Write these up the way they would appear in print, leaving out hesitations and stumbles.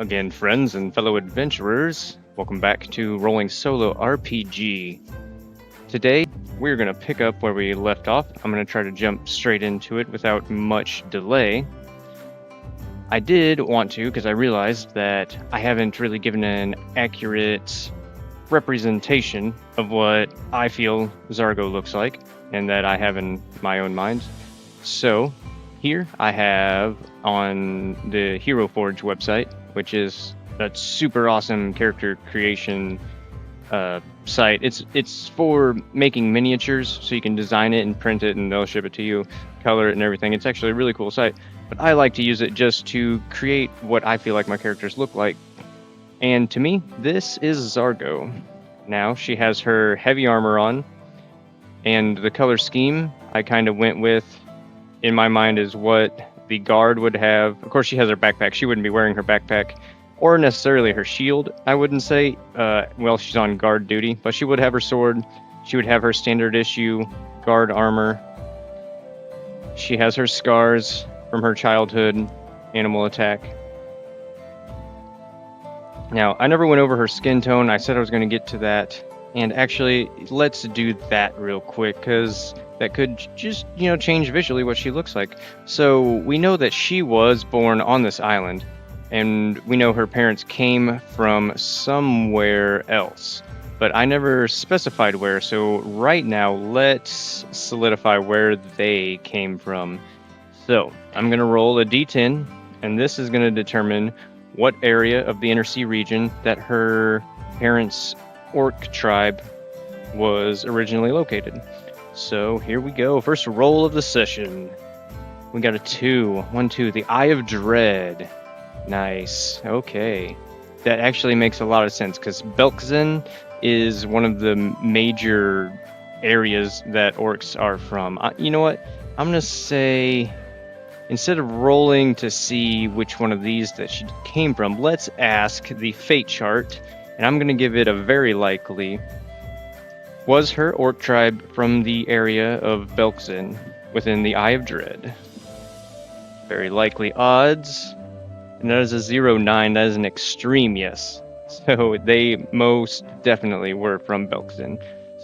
again, friends and fellow adventurers. Welcome back to Rolling Solo RPG. Today, we're going to pick up where we left off. I'm going to try to jump straight into it without much delay. I did want to, because I realized that I haven't really given an accurate representation of what I feel Zargo looks like, and that I have in my own mind. So, here I have on the Hero Forge website, which is a super awesome character creation site. It's for making miniatures, so you can design it and print it, and they'll ship it to you, color it and everything. It's actually a really cool site, but I like to use it just to create what I feel like my characters look like. And to me, this is Zargo. Now, she has her heavy armor on, and the color scheme I kind of went with, in my mind, is what the guard would have. Of course, she has her backpack. She wouldn't be wearing her backpack or necessarily her shield, I wouldn't say. Well, she's on guard duty, but she would have her sword. She would have her standard issue guard armor. She has her scars from her childhood animal attack. Now, I never went over her skin tone. I said I was going to get to that. And actually, let's do that real quick, because that could just, change visually what she looks like. So we know that she was born on this island, and we know her parents came from somewhere else, but I never specified where. So right now, let's solidify where they came from. So I'm going to roll a d10, and this is going to determine what area of the Inner Sea region that her parents' orc tribe was originally located. So here we go. First roll of the session. We got a 2. 1, 2. The Eye of Dread. Nice. Okay. That actually makes a lot of sense, because Belkzen is one of the major areas that orcs are from. You know what? I'm going to say, instead of rolling to see which one of these that she came from, let's ask the fate chart, and I'm going to give it a very likely. Was her orc tribe from the area of Belkzen within the Eye of Dread? Very likely odds. And that is a 0-9. That is an extreme yes. So they most definitely were from Belkzen.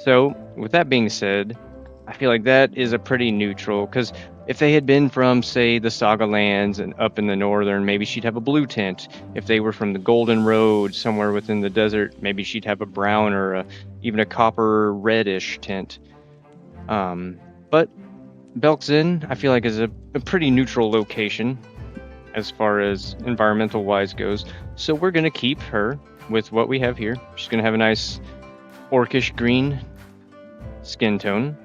So with that being said, I feel like that is a pretty neutral, because if they had been from, say, the Saga Lands and up in the northern, maybe she'd have a blue tint. If they were from the Golden Road, somewhere within the desert, maybe she'd have a brown or even a copper reddish tint. But Belkzen, I feel like, is a pretty neutral location as far as environmental wise goes. So we're going to keep her with what we have here. She's going to have a nice orcish green skin tone.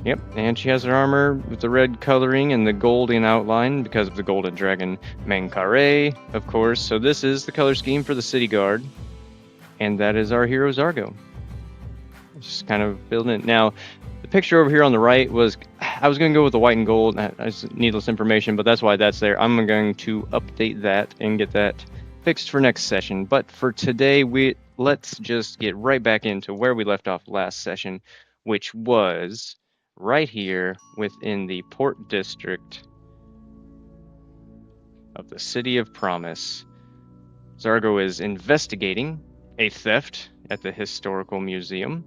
Yep, and she has her armor with the red coloring and the golden outline because of the golden dragon Mankare, of course. So this is the color scheme for the city guard, and that is our hero Zargo. Just kind of building it. Now, the picture over here on the right was, I was going to go with the white and gold. That's needless information, but that's why that's there. I'm going to update that and get that fixed for next session. But for today, let's just get right back into where we left off last session, which was right here within the port district of the City of Promise. Zargo is investigating a theft at the historical museum,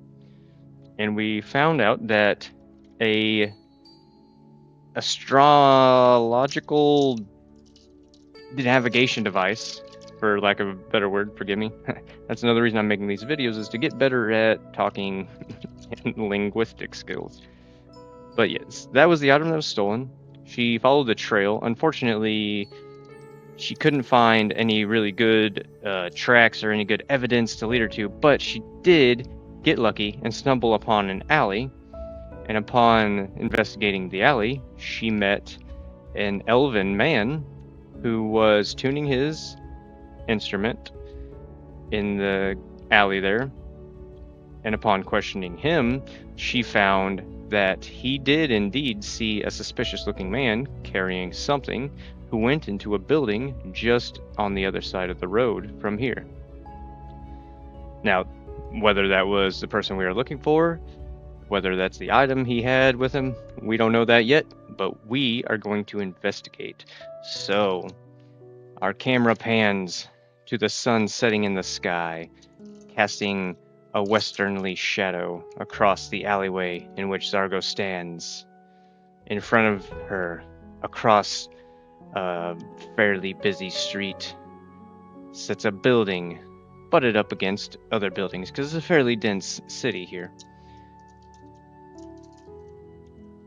and we found out that a astrological navigation device, for lack of a better word, forgive me. That's another reason I'm making these videos, is to get better at talking linguistic skills. But yes, that was the item that was stolen. She followed the trail. Unfortunately, she couldn't find any really good tracks or any good evidence to lead her to, but she did get lucky and stumble upon an alley. And upon investigating the alley, she met an elven man who was tuning his instrument in the alley there. And upon questioning him, she found that he did indeed see a suspicious-looking man carrying something who went into a building just on the other side of the road from here. Now, whether that was the person we were looking for, whether that's the item he had with him, we don't know that yet, but we are going to investigate. So, Our camera pans to the sun setting in the sky, casting a westernly shadow across the alleyway in which Zargo stands. In front of her, across a fairly busy street, sits a building butted up against other buildings because it's a fairly dense city here.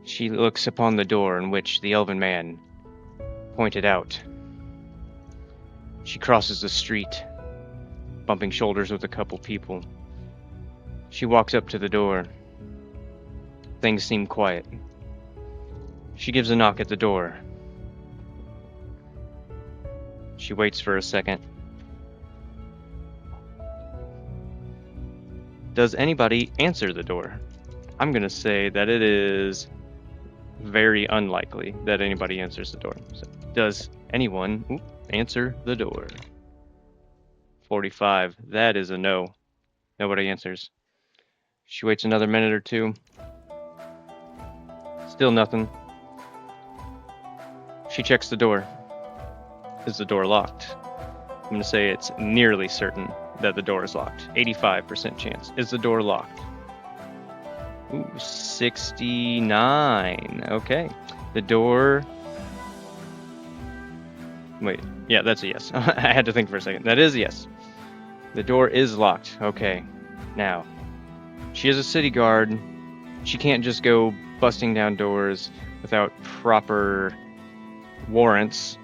She looks upon the door in which the elven man pointed out. She crosses the street, bumping shoulders with a couple people. She walks up to the door. Things seem quiet. She gives a knock at the door. She waits for a second. Does anybody answer the door? I'm going to say that it is very unlikely that anybody answers the door. So, does anyone answer the door? 45. That is a no. Nobody answers. She waits another minute or two. Still nothing. She checks the door. Is the door locked? I'm going to say it's nearly certain that the door is locked. 85% chance. Is the door locked? Ooh, 69. Okay. The door... Wait. Yeah, that's a yes. I had to think for a second. That is a yes. The door is locked. Okay. Now, she is a city guard. She can't just go busting down doors without proper warrants.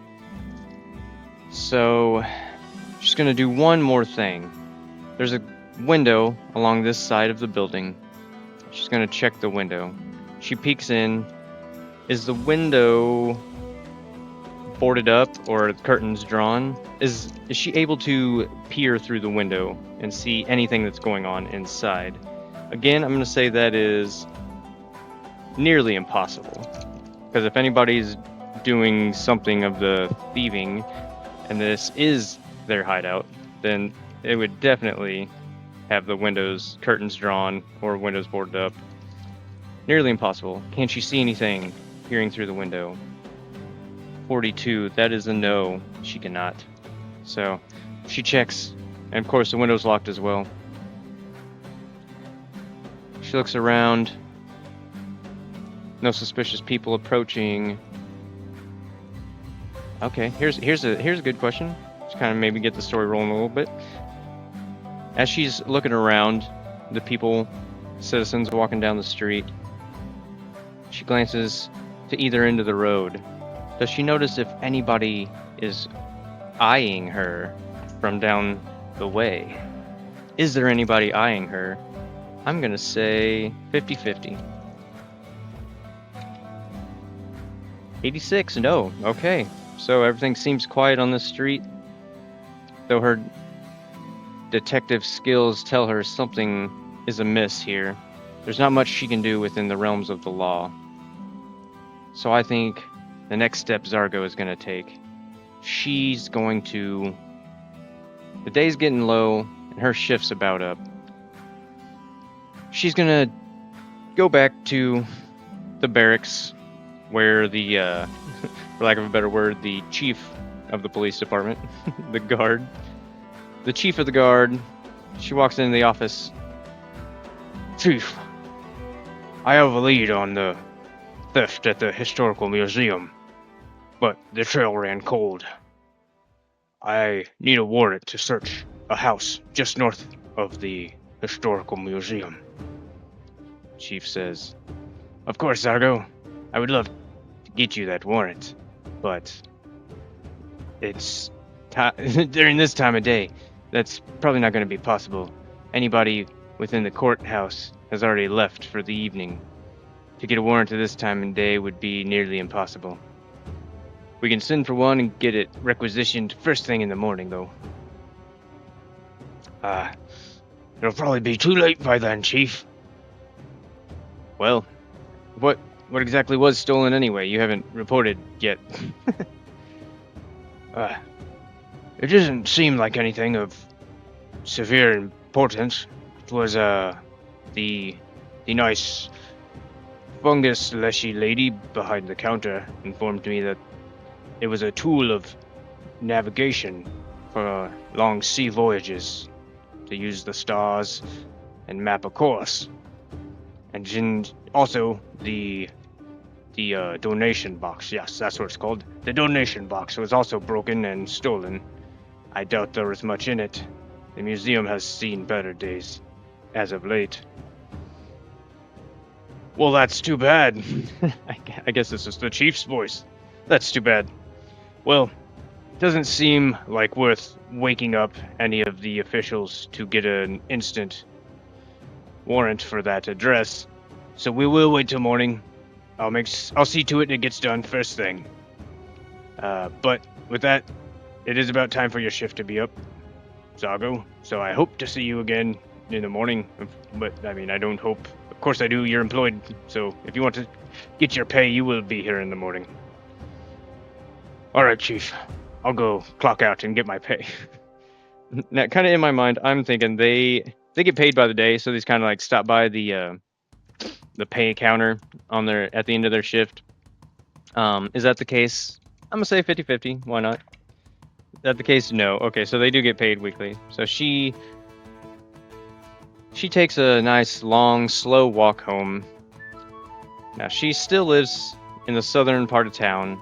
So, she's going to do one more thing. There's a window along this side of the building. She's going to check the window. She peeks in. Is the window boarded up or the curtains drawn? Is she able to peer through the window and see anything that's going on inside? Again, I'm going to say that is nearly impossible. Because if anybody's doing something of the thieving, and this is their hideout, then it would definitely have the curtains drawn, or windows boarded up. Nearly impossible. Can she see anything peering through the window? 42, that is a no. She cannot. So, she checks, and of course the window's locked as well. She looks around. No suspicious people approaching. Okay, here's a good question. Just kind of maybe get the story rolling a little bit. As she's looking around, the people, citizens walking down the street, she glances to either end of the road. Does she notice if anybody is eyeing her from down the way? Is there anybody eyeing her? I'm gonna say 50-50. 86, no. Okay, so everything seems quiet on the street. Though her detective skills tell her something is amiss here, there's not much she can do within the realms of the law. So I think the next step Zargo is going to take, she's going to... The day's getting low, and her shift's about up. She's going to go back to the barracks, where the, for lack of a better word, the chief of the police department, the guard, the chief of the guard, she walks into the office. Chief, I have a lead on the theft at the historical museum, but the trail ran cold. I need a warrant to search a house just north of the historical museum. Chief says, "Of course, Zargo. I would love to get you that warrant, but it's during this time of day, that's probably not going to be possible. Anybody within the courthouse has already left for the evening. To get a warrant at this time of day would be nearly impossible. We can send for one and get it requisitioned first thing in the morning, though." It'll probably be too late by then, Chief. Well, what exactly was stolen anyway? You haven't reported yet. It doesn't seem like anything of severe importance. It was, the nice fungus leshy lady behind the counter informed me that it was a tool of navigation for long sea voyages, to use the stars and map a course. And also the donation box. Yes, that's what it's called. The donation box was also broken and stolen. I doubt there was much in it. The museum has seen better days, as of late. Well, that's too bad. I guess this is the chief's voice. That's too bad. Well, it doesn't seem like worth waking up any of the officials to get an instant warrant for that address. So we will wait till morning. I'll see to it gets done first thing. But with that, it is about time for your shift to be up, Zargo. So I hope to see you again in the morning. But I mean, I don't hope. Of course I do. You're employed. So if you want to get your pay, you will be here in the morning. All right, Chief. I'll go clock out and get my pay. Now, kind of in my mind, I'm thinking they get paid by the day, so these kind of like stop by the pay counter on their at the end of their shift. Is that the case? I'm gonna say 50-50. Why not? Is that the case? No. Okay, so they do get paid weekly. So she takes a nice, long, slow walk home. Now she still lives in the southern part of town.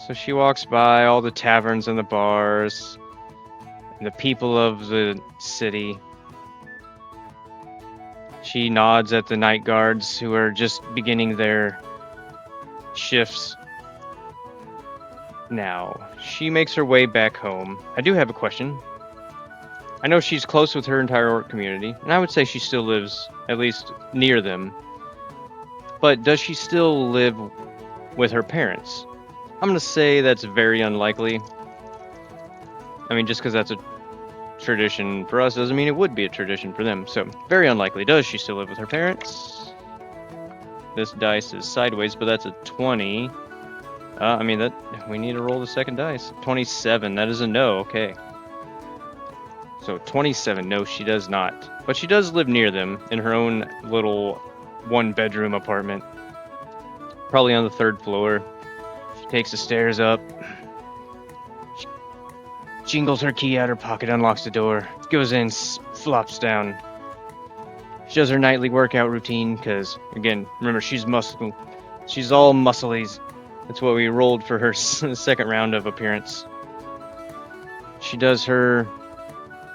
So she walks by all the taverns and the bars, and the people of the city. She nods at the night guards who are just beginning their shifts. Now, she makes her way back home. I do have a question. I know she's close with her entire orc community, and I would say she still lives at least near them. But does she still live with her parents? I'm going to say that's very unlikely. I mean, just because that's a tradition for us doesn't mean it would be a tradition for them. So, very unlikely. Does she still live with her parents? This dice is sideways, but that's a 20. I mean, that we need to roll the second dice. 27, that is a no, okay. So 27, no, she does not. But she does live near them in her own little one-bedroom apartment. Probably on the 3rd floor. She takes the stairs up. She jingles her key out her pocket, unlocks the door, goes in, flops down. She does her nightly workout routine, because, again, remember, she's muscle. She's all musclies. That's what we rolled for her second round of appearance. She does her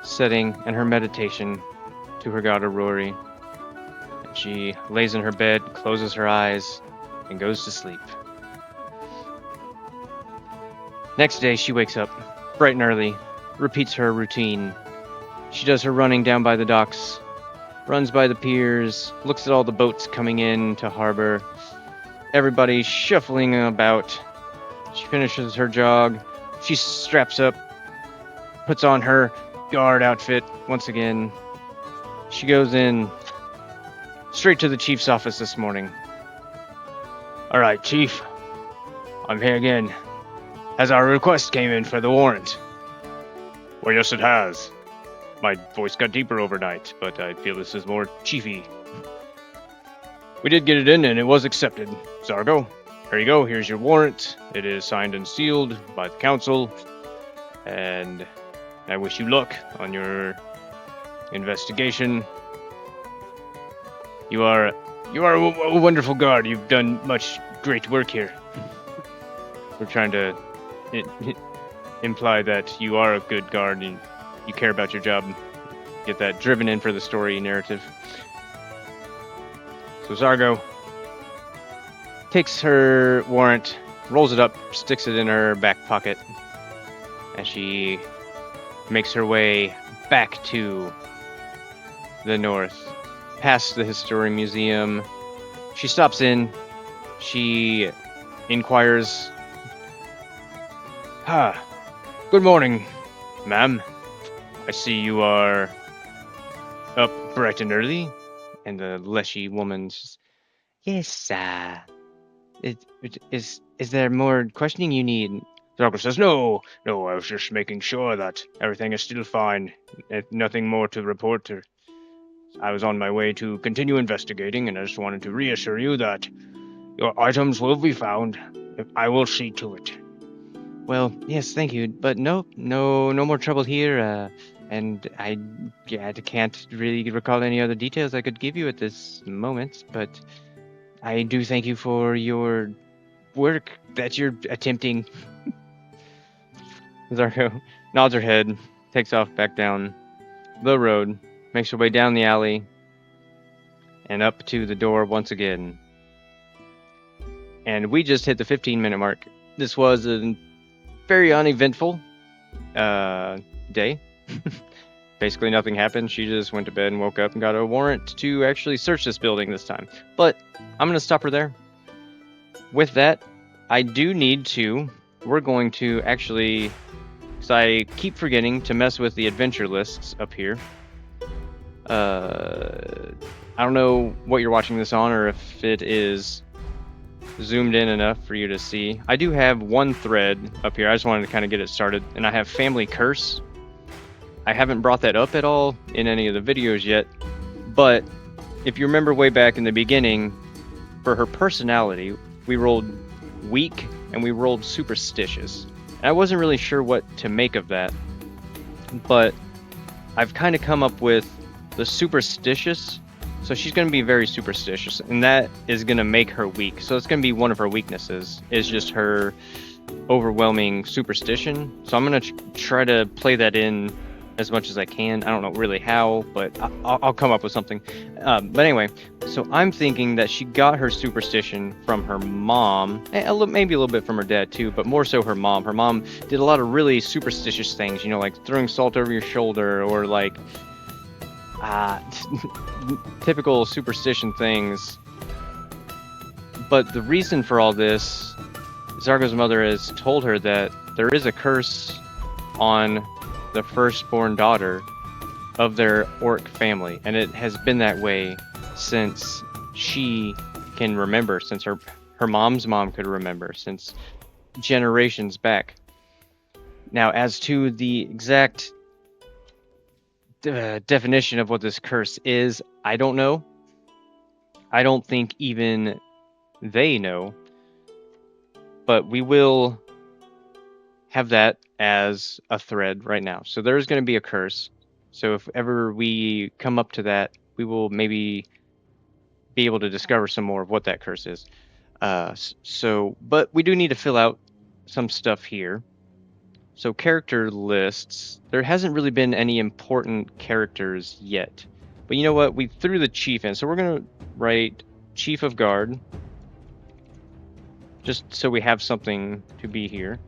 setting and her meditation to her god Aurori. And she lays in her bed, closes her eyes, and goes to sleep. Next day, she wakes up bright and early, repeats her routine. She does her running down by the docks, runs by the piers, looks at all the boats coming in to harbor, everybody shuffling about. She finishes her jog. She straps up, puts on her guard outfit once again. She goes in straight to the chief's office this morning. All right, Chief. I'm here again. Has our request came in for the warrant? Well, yes, it has. My voice got deeper overnight, but I feel this is more chiefy. We did get it in, and it was accepted. Zargo, here you go. Here's your warrant. It is signed and sealed by the council, and I wish you luck on your investigation. You are a wonderful guard. You've done much great work here. We're trying to imply that you are a good guard and you care about your job. Get that driven in for the story narrative. So Zargo takes her warrant, rolls it up, sticks it in her back pocket, and she makes her way back to the north, past the Historic Museum. She stops in. She inquires, good morning, ma'am. I see you are up bright and early. And the leshy woman says, yes, is there more questioning you need? Zargo says, no, I was just making sure that everything is still fine. Nothing more to report. I was on my way to continue investigating, and I just wanted to reassure you that your items will be found. I will see to it. Well, yes, thank you, but no more trouble here. And I can't really recall any other details I could give you at this moment, but I do thank you for your work that you're attempting. Zargo nods her head, takes off back down the road, makes her way down the alley, and up to the door once again. And we just hit the 15-minute mark. This was a very uneventful day. Basically nothing happened. She just went to bed and woke up and got a warrant to actually search this building this time. But I'm going to stop her there. With that, I do need to... We're going to actually... Because I keep forgetting to mess with the adventure lists up here. I don't know what you're watching this on or if it is zoomed in enough for you to see. I do have one thread up here. I just wanted to kind of get it started. And I have Family Curse. I haven't brought that up at all in any of the videos yet. But if you remember way back in the beginning, for her personality, we rolled weak and we rolled superstitious. And I wasn't really sure what to make of that. But I've kind of come up with the superstitious. So she's going to be very superstitious, and that is going to make her weak. So it's going to be one of her weaknesses, is just her overwhelming superstition. So I'm going to try to play that in as much as I can. I don't know really how, but I'll come up with something. But anyway, so I'm thinking that she got her superstition from her mom, maybe a little bit from her dad too, but more so her mom. Her mom did a lot of really superstitious things, you know, like throwing salt over your shoulder or like... typical superstition things. But the reason for all this, Zargo's mother has told her that there is a curse on the firstborn daughter of their orc family, and it has been that way since she can remember, since her mom's mom could remember, since generations back. Now, as to the exact definition of what this curse is, I don't know. I don't think even they know. But we will have that as a thread right now. So there's going to be a curse. So if ever we come up to that, we will maybe be able to discover some more of what that curse is. But we do need to fill out some stuff here. So character lists, there hasn't really been any important characters yet. But you know what? We threw the chief in. So we're going to write Chief of Guard. Just so we have something to be here.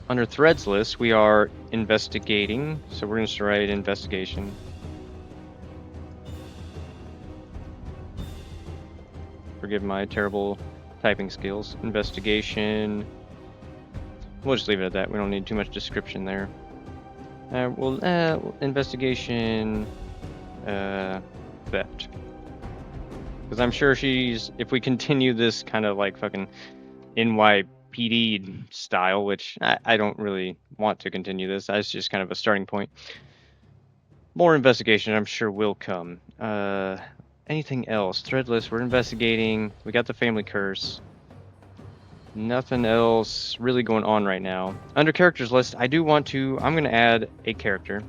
Under threads list, we are investigating. So we're going to write investigation. Forgive my terrible typing skills. Investigation. We'll just leave it at that. We don't need too much description there. Investigation theft. Because I'm sure if we continue this kind of like fucking NYPD style, which I don't really want to continue this. That's just kind of a starting point. More investigation, I'm sure, will come. Anything else? Thread list, we're investigating. We got the family curse. Nothing else really going on right now. Under characters list, I'm going to add a character,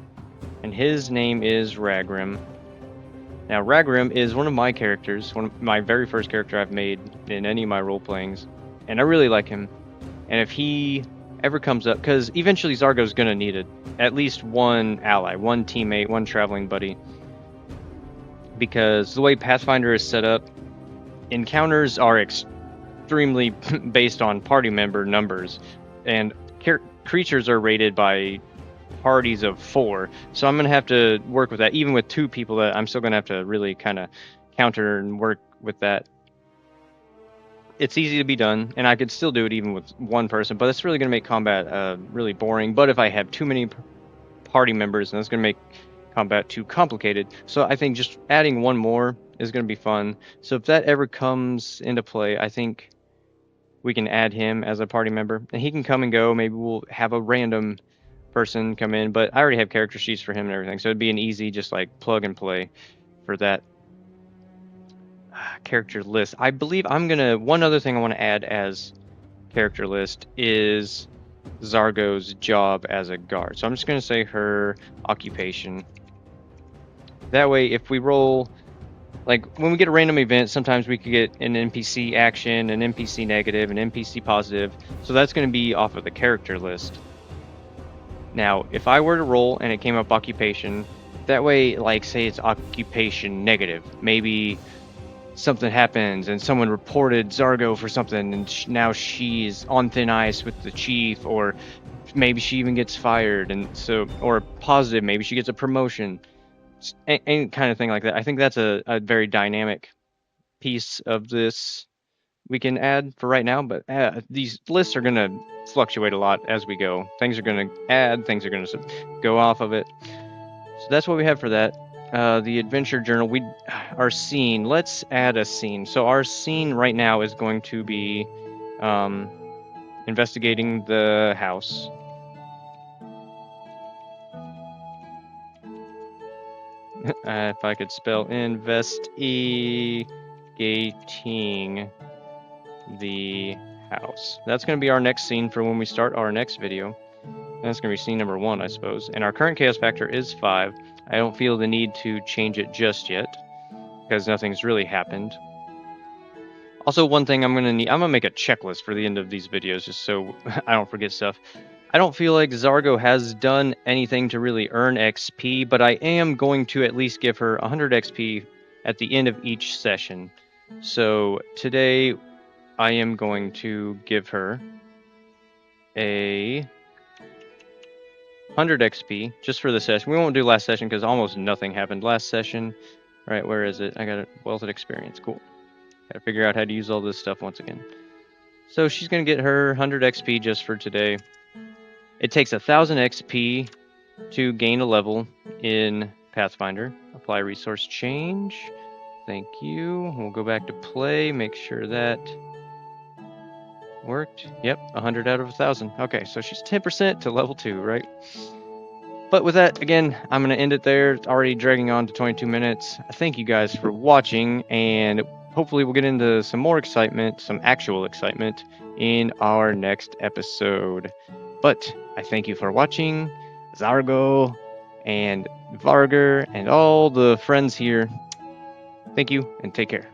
and his name is Ragrim. Now, Ragrim is one of my characters, one of my very first character I've made in any of my role-playings, and I really like him. And if he ever comes up, because eventually Zargo's going to need it, at least one ally, one teammate, one traveling buddy. Because the way Pathfinder is set up, encounters are extremely based on party member numbers, and creatures are rated by parties of 4, so I'm gonna have to work with that. Even with 2 people, that I'm still gonna have to really kind of counter and work with that. It's easy to be done, and I could still do it even with 1 person, but it's really gonna make combat really boring. But if I have too many party members, then that's gonna make combat too complicated. So I think just adding 1 more is gonna be fun. So if that ever comes into play, I think we can add him as a party member, and he can come and go. Maybe we'll have a random person come in, but I already have character sheets for him and everything, so it'd be an easy just like plug and play for that. Character list. I believe one other thing I want to add as character list is Zargo's job as a guard. So I'm just going to say her occupation. That way, if we roll, like when we get a random event, sometimes we could get an NPC action, an NPC negative, an NPC positive. So that's going to be off of the character list. Now, if I were to roll and it came up occupation, that way, like say it's occupation negative, maybe something happens and someone reported Zargo for something and now she's on thin ice with the chief, or maybe she even gets fired, and so, or positive, maybe she gets a promotion, any kind of thing like that. I think that's a very dynamic piece of this we can add for right now, but these lists are going to fluctuate a lot as we go. Things are going to add, things are going to go off of it. So that's what we have for that. The adventure journal, our scene, let's add a scene. So our scene right now is going to be investigating the house. If I could spell investigating the house. That's going to be our next scene for when we start our next video. That's going to be scene number 1, I suppose. And our current chaos factor is 5. I don't feel the need to change it just yet, because nothing's really happened. Also, one thing I'm going to make a checklist for the end of these videos, just so I don't forget stuff. I don't feel like Zargo has done anything to really earn XP, but I am going to at least give her 100 XP at the end of each session. So today, I am going to give her a 100 XP just for the session. We won't do last session because almost nothing happened last session. All right, where is it? I got a wealth of experience. Cool. Got to figure out how to use all this stuff once again. So she's going to get her 100 XP just for today. It takes 1,000 XP to gain a level in Pathfinder. Apply resource change. Thank you. We'll go back to play, make sure that worked. Yep, 100 out of 1,000. Okay, so she's 10% to level 2, right? But with that, again, I'm going to end it there. It's already dragging on to 22 minutes. Thank you guys for watching, and hopefully we'll get into some more excitement, some actual excitement, in our next episode. But I thank you for watching, Zargo and Varger and all the friends here. Thank you, and take care.